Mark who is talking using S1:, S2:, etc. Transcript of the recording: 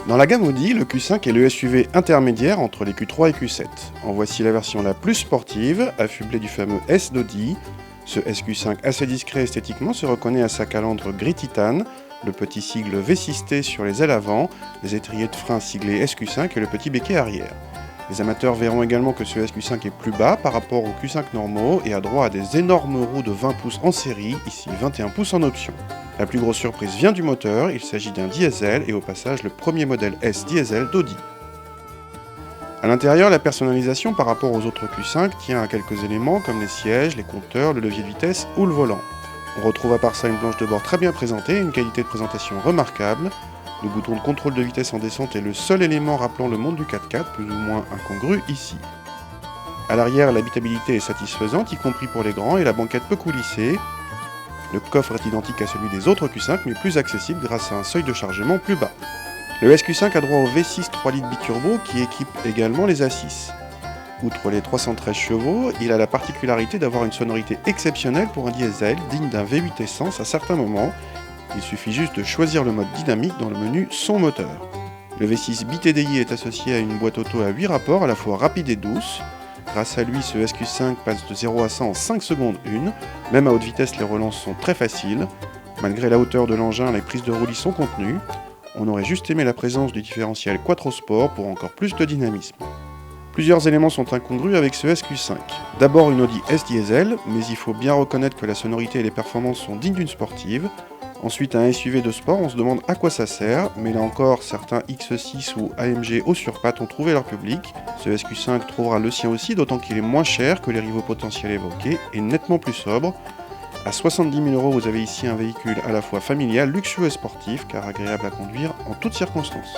S1: Dans la gamme Audi, le Q5 est le SUV intermédiaire entre les Q3 et Q7. En voici la version la plus sportive, affublée du fameux S d'Audi. Ce SQ5 assez discret esthétiquement se reconnaît à sa calandre gris titane, le petit sigle V6T sur les ailes avant, les étriers de frein siglés SQ5 et le petit béquet arrière. Les amateurs verront également que ce SQ5 est plus bas par rapport aux Q5 normaux et a droit à des énormes roues de 20 pouces en série, ici 21 pouces en option. La plus grosse surprise vient du moteur, il s'agit d'un diesel et au passage le premier modèle S diesel d'Audi. A l'intérieur, la personnalisation par rapport aux autres Q5 tient à quelques éléments comme les sièges, les compteurs, le levier de vitesse ou le volant. On retrouve à part ça une planche de bord très bien présentée, une qualité de présentation remarquable. Le bouton de contrôle de vitesse en descente est le seul élément rappelant le monde du 4x4, plus ou moins incongru ici. A l'arrière, l'habitabilité est satisfaisante, y compris pour les grands, et la banquette peut coulisser. Le coffre est identique à celui des autres Q5, mais plus accessible grâce à un seuil de chargement plus bas. Le SQ5 a droit au V6 3 litres biturbo qui équipe également les A6. Outre les 313 chevaux, il a la particularité d'avoir une sonorité exceptionnelle pour un diesel digne d'un V8 essence à certains moments. Il suffit juste de choisir le mode dynamique dans le menu Son moteur. Le V6 BTDI est associé à une boîte auto à 8 rapports à la fois rapide et douce. Grâce à lui, ce SQ5 passe de 0 à 100 en 5 secondes 1. Même à haute vitesse, les relances sont très faciles. Malgré la hauteur de l'engin, les prises de roulis sont contenues. On aurait juste aimé la présence du différentiel Quattro Sport pour encore plus de dynamisme. Plusieurs éléments sont incongrus avec ce SQ5. D'abord une Audi S diesel, mais il faut bien reconnaître que la sonorité et les performances sont dignes d'une sportive. Ensuite un SUV de sport, on se demande à quoi ça sert, mais là encore certains X6 ou AMG haut sur pattes ont trouvé leur public. Ce SQ5 trouvera le sien aussi, d'autant qu'il est moins cher que les rivaux potentiels évoqués et nettement plus sobre. À 70 000 €, vous avez ici un véhicule à la fois familial, luxueux et sportif, car agréable à conduire en toutes circonstances.